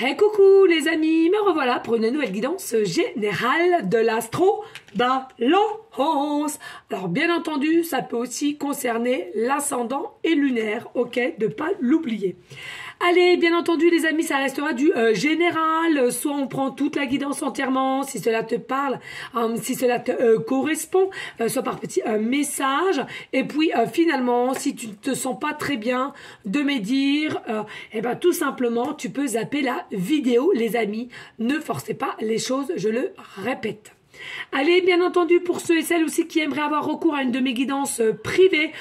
Hey coucou les amis, me revoilà pour une nouvelle guidance générale de l'astro balance. Alors bien entendu, ça peut aussi concerner l'ascendant et lunaire, ok, de pas l'oublier. Allez, bien entendu les amis, ça restera du général, soit on prend toute la guidance entièrement, si cela te parle, si cela te correspond, soit par petit message, et puis finalement, si tu ne te sens pas très bien de me dire, eh ben tout simplement, tu peux zapper la vidéo les amis, ne forcez pas les choses, je le répète. Allez, bien entendu, pour ceux et celles aussi qui aimeraient avoir recours à une de mes guidances privées,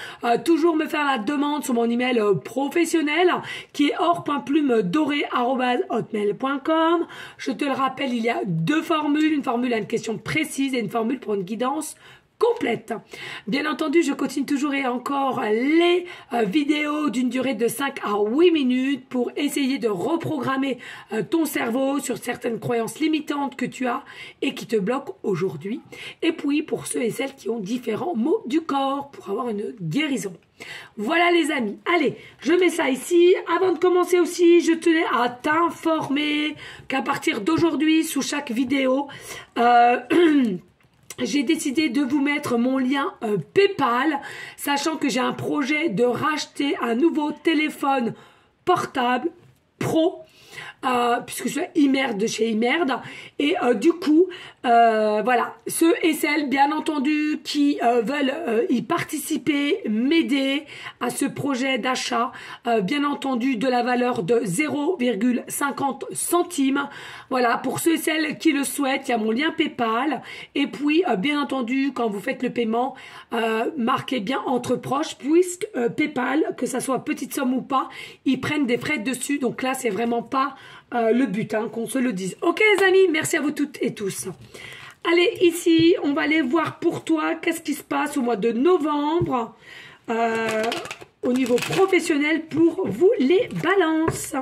toujours me faire la demande sur mon email professionnel qui est or.plumedoré@hotmail.com. Je te le rappelle, il y a deux formules, une formule à une question précise et une formule pour une guidance complète. Bien entendu, je continue toujours et encore les vidéos d'une durée de 5 à 8 minutes pour essayer de reprogrammer ton cerveau sur certaines croyances limitantes que tu as et qui te bloquent aujourd'hui. Et puis, pour ceux et celles qui ont différents maux du corps pour avoir une guérison. Voilà les amis. Allez, je mets ça ici. Avant de commencer aussi, je tenais à t'informer qu'à partir d'aujourd'hui, sous chaque vidéo, j'ai décidé de vous mettre mon lien PayPal, sachant que j'ai un projet de racheter un nouveau téléphone portable pro, puisque je suis Immerde de chez Immerde. Et du coup, voilà, ceux et celles, bien entendu, qui veulent y participer, m'aider à ce projet d'achat, bien entendu, de la valeur de 0,50 centimes. Voilà, pour ceux et celles qui le souhaitent, il y a mon lien PayPal. Et puis, bien entendu, quand vous faites le paiement, marquez bien entre proches, puisque PayPal, que ça soit petite somme ou pas, ils prennent des frais dessus. Donc là, c'est vraiment pas le but, hein, qu'on se le dise. Ok les amis, merci à vous toutes et tous. Allez, ici, on va aller voir pour toi qu'est-ce qui se passe au mois de novembre au niveau professionnel pour vous les balances.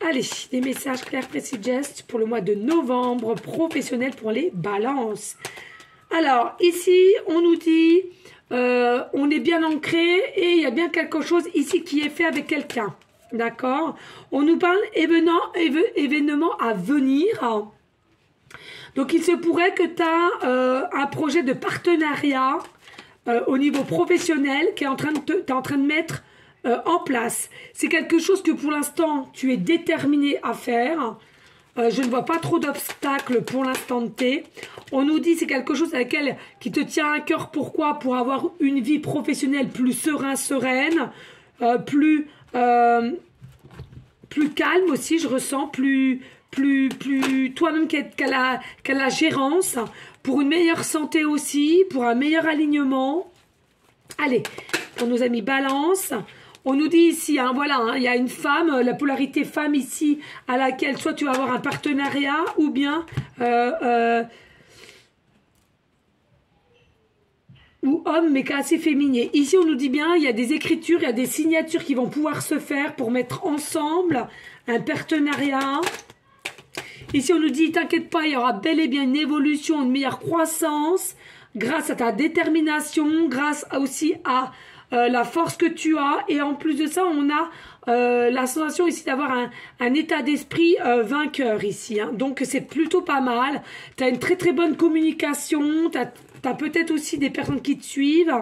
Allez, des messages clairs, précis, gestes pour le mois de novembre professionnel pour les balances. Alors, ici, on nous dit, on est bien ancré et il y a bien quelque chose ici qui est fait avec quelqu'un. D'accord? On nous parle événement à venir. Donc, il se pourrait que tu as un projet de partenariat au niveau professionnel qui est en train de mettre en place. C'est quelque chose que pour l'instant, tu es déterminé à faire. Je ne vois pas trop d'obstacles pour l'instant T. On nous dit c'est quelque chose avec elle qui te tient à cœur. Pourquoi? Pour avoir une vie professionnelle plus sereine, plus calme aussi, je ressens, plus toi-même qu'à la gérance, pour une meilleure santé aussi, pour un meilleur alignement. Allez, pour nos amis balance, on nous dit ici, hein, voilà, hein, il y a une femme, la polarité femme ici, à laquelle soit tu vas avoir un partenariat ou bien ou homme, mais qui est assez féminin. Ici, on nous dit bien, il y a des écritures, il y a des signatures qui vont pouvoir se faire pour mettre ensemble un partenariat. Ici, on nous dit, t'inquiète pas, il y aura bel et bien une évolution, une meilleure croissance, grâce à ta détermination, grâce aussi à la force que tu as. Et en plus de ça, on a la sensation ici d'avoir un état d'esprit vainqueur ici. Hein. Donc, c'est plutôt pas mal. Tu as une très très bonne communication, tu as peut-être aussi des personnes qui te suivent,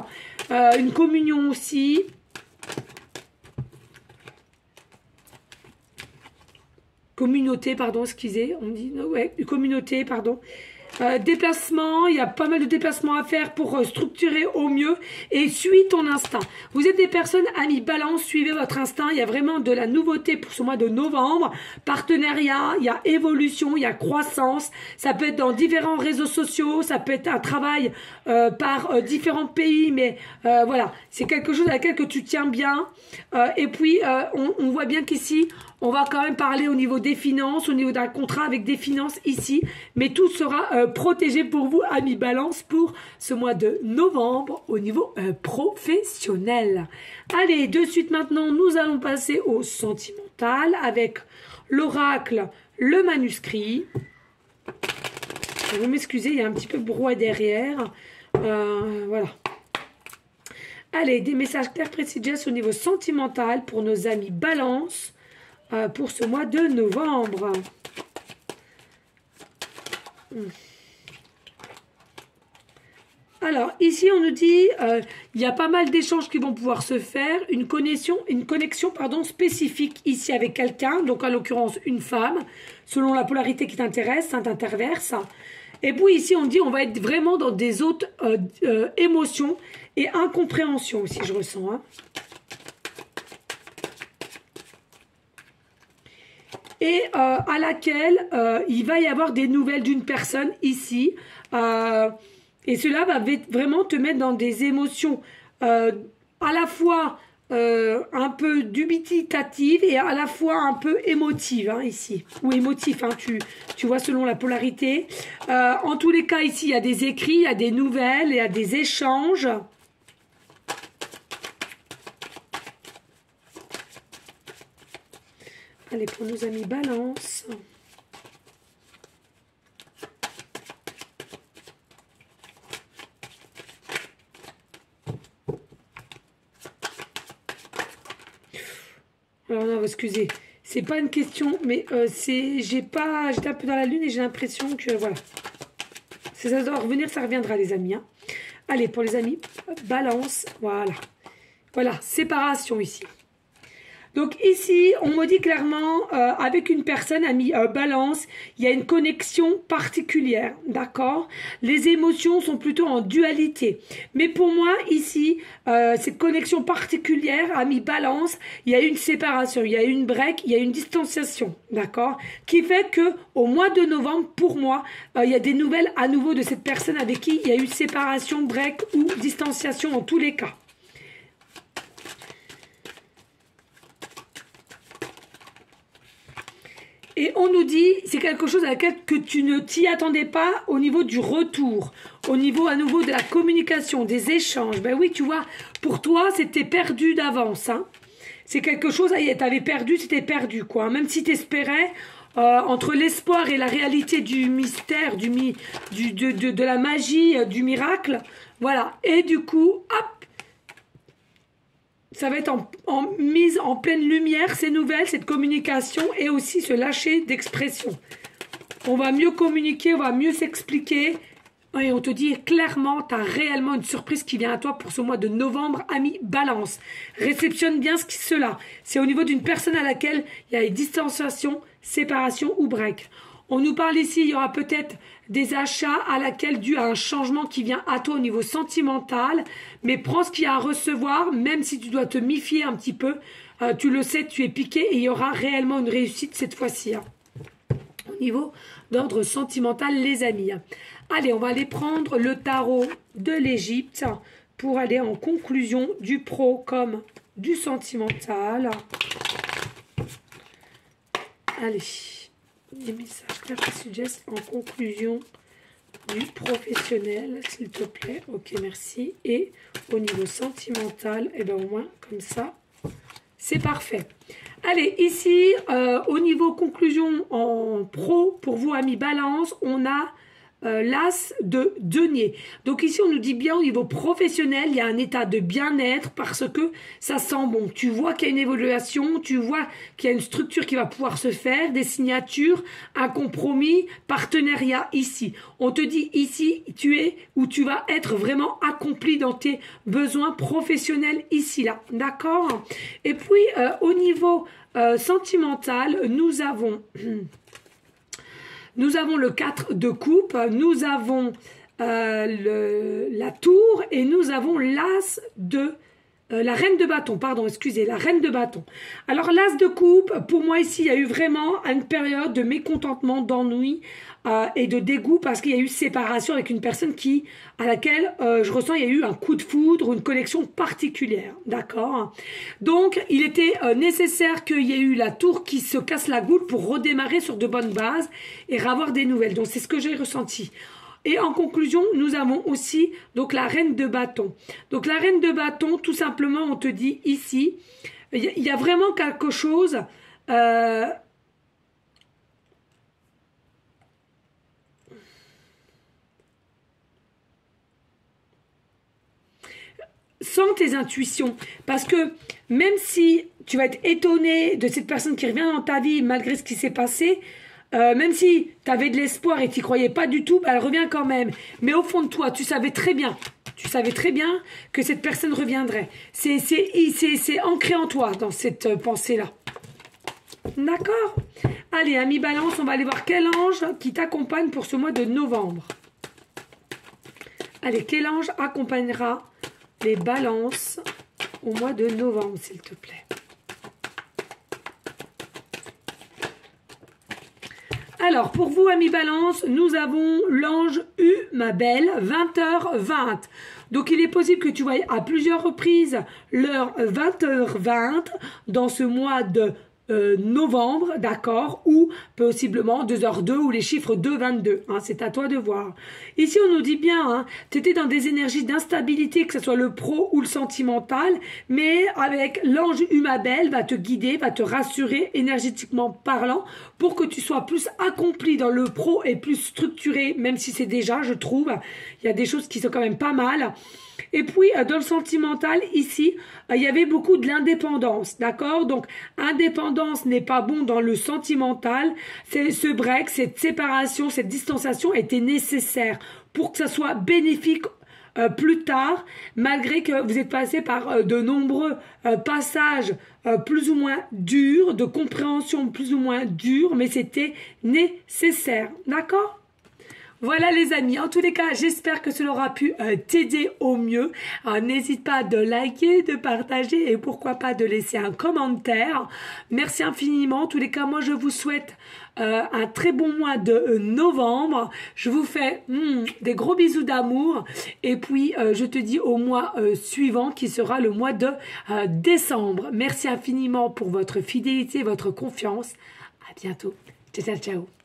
une communion aussi. Communauté, pardon, excusez, on dit, ouais, communauté, pardon. Déplacement, il y a pas mal de déplacements à faire pour structurer au mieux et suis ton instinct. Vous êtes des personnes amis balance, suivez votre instinct, il y a vraiment de la nouveauté pour ce mois de novembre. Partenariat, il y a évolution, il y a croissance, ça peut être dans différents réseaux sociaux, ça peut être un travail par différents pays, mais voilà, c'est quelque chose à laquelle que tu tiens bien. Et puis, on voit bien qu'ici, on va quand même parler au niveau des finances, au niveau d'un contrat avec des finances ici. Mais tout sera protégé pour vous, amis balance, pour ce mois de novembre au niveau professionnel. Allez, de suite maintenant, nous allons passer au sentimental avec l'oracle, le manuscrit. Vous m'excusez, il y a un petit peu de brouhaha derrière. Voilà. Allez, des messages clairs, précis, au niveau sentimental pour nos amis balance. pour ce mois de novembre. Alors, ici, on nous dit, il y a pas mal d'échanges qui vont pouvoir se faire, une connexion pardon, spécifique ici avec quelqu'un, donc en l'occurrence une femme, selon la polarité qui t'intéresse, ça t'interverse. Et puis ici, on dit, on va être vraiment dans des autres émotions et incompréhensions aussi, je ressens. Hein. Et à laquelle il va y avoir des nouvelles d'une personne ici. Et cela va vraiment te mettre dans des émotions à la fois un peu dubitatives et à la fois un peu émotives hein, ici. Ou émotifs, hein, tu vois selon la polarité. En tous les cas, ici, il y a des écrits, il y a des nouvelles, il y a des échanges. Allez, pour nos amis Balance. Alors non, excusez, c'est pas une question, mais j'étais un peu dans la lune et j'ai l'impression que voilà. Ça doit revenir, ça reviendra les amis. Hein. Allez, pour les amis, Balance, voilà. Voilà, séparation ici. Donc ici, on me dit clairement, avec une personne, ami Balance, il y a une connexion particulière, d'accord? Les émotions sont plutôt en dualité. Mais pour moi, ici, cette connexion particulière, ami Balance, il y a une séparation, il y a une break, il y a une distanciation, d'accord? Qui fait que au mois de novembre, pour moi, il y a des nouvelles à nouveau de cette personne avec qui il y a eu séparation, break ou distanciation en tous les cas. Et on nous dit, c'est quelque chose à laquelle que tu ne t'y attendais pas au niveau du retour, au niveau à nouveau de la communication, des échanges. Ben oui, tu vois, pour toi, c'était perdu d'avance. Hein. C'est quelque chose, tu avais perdu, c'était perdu, quoi. Même si tu espérais, entre l'espoir et la réalité du mystère, de la magie, du miracle, voilà. Et du coup, hop, ça va être mise en pleine lumière, ces nouvelles, cette communication et aussi se lâcher d'expression. On va mieux communiquer, on va mieux s'expliquer. Et on te dit clairement, tu as réellement une surprise qui vient à toi pour ce mois de novembre, ami Balance. Réceptionne bien cela. C'est au niveau d'une personne à laquelle il y a une distanciation, séparation ou break. On nous parle ici, il y aura peut-être des achats à laquelle dû à un changement qui vient à toi au niveau sentimental, mais prends ce qu'il y a à recevoir, même si tu dois te méfier un petit peu, tu le sais, tu es piqué et il y aura réellement une réussite cette fois-ci. Hein. Au niveau d'ordre sentimental, les amis. Allez, on va aller prendre le tarot de l'Égypte pour aller en conclusion du pro comme du sentimental. Allez. Des messages clairs et suggestes en conclusion du professionnel, s'il te plaît. Ok, merci. Et au niveau sentimental, et bien au moins, comme ça, c'est parfait. Allez, ici, au niveau conclusion en pro, pour vous, amis Balance, on a l'as de denier. Donc ici, on nous dit bien au niveau professionnel, il y a un état de bien-être parce que ça sent bon. Tu vois qu'il y a une évaluation, tu vois qu'il y a une structure qui va pouvoir se faire, des signatures, un compromis, partenariat ici. On te dit ici, tu es ou tu vas être vraiment accompli dans tes besoins professionnels ici, là. D'accord? Et puis, au niveau sentimental, nous avons... Nous avons le 4 de coupe, nous avons la tour et nous avons l'as de... la reine de bâton, pardon, excusez, la reine de bâton. Alors l'as de coupe, pour moi ici, il y a eu vraiment une période de mécontentement, d'ennui et de dégoût parce qu'il y a eu séparation avec une personne à laquelle je ressens il y a eu un coup de foudre, une connexion particulière, d'accord? Donc il était nécessaire qu'il y ait eu la tour qui se casse la goule pour redémarrer sur de bonnes bases et avoir des nouvelles. Donc c'est ce que j'ai ressenti. Et en conclusion, nous avons aussi donc la reine de bâton. Donc la reine de bâton, tout simplement, on te dit ici, il y a vraiment quelque chose... Sens tes intuitions, parce que même si tu vas être étonné de cette personne qui revient dans ta vie malgré ce qui s'est passé. Même si tu avais de l'espoir et tu n'y croyais pas du tout, bah, elle revient quand même. Mais au fond de toi, tu savais très bien que cette personne reviendrait. C'est ancré en toi, dans cette pensée-là. D'accord? Allez, ami Balance, on va aller voir quel ange qui t'accompagne pour ce mois de novembre. Allez, quel ange accompagnera les balances au mois de novembre, s'il te plaît? Alors, pour vous, amis Balance, nous avons l'ange U, ma belle, 20h20. Donc, il est possible que tu voies à plusieurs reprises l'heure 20h20 dans ce mois de novembre, d'accord, ou possiblement 2h02 ou les chiffres 2-22, hein, c'est à toi de voir. Ici, on nous dit bien, hein, tu étais dans des énergies d'instabilité, que ce soit le pro ou le sentimental, mais avec l'ange Humabel va te guider, va te rassurer énergétiquement parlant pour que tu sois plus accompli dans le pro et plus structuré, même si c'est déjà, je trouve, il y a des choses qui sont quand même pas mal. Et puis, dans le sentimental, ici, il y avait beaucoup de l'indépendance, d'accord? Donc, indépendance n'est pas bon dans le sentimental. Ce break, cette séparation, cette distanciation était nécessaire pour que ça soit bénéfique plus tard, malgré que vous êtes passé par de nombreux passages plus ou moins durs, de compréhension plus ou moins durs, mais c'était nécessaire, d'accord? Voilà les amis, en tous les cas, j'espère que cela aura pu t'aider au mieux. N'hésite pas de liker, de partager et pourquoi pas de laisser un commentaire. Merci infiniment. En tous les cas, moi je vous souhaite un très bon mois de novembre. Je vous fais des gros bisous d'amour et puis je te dis au mois suivant qui sera le mois de décembre. Merci infiniment pour votre fidélité, votre confiance. À bientôt. Ciao, ciao, ciao.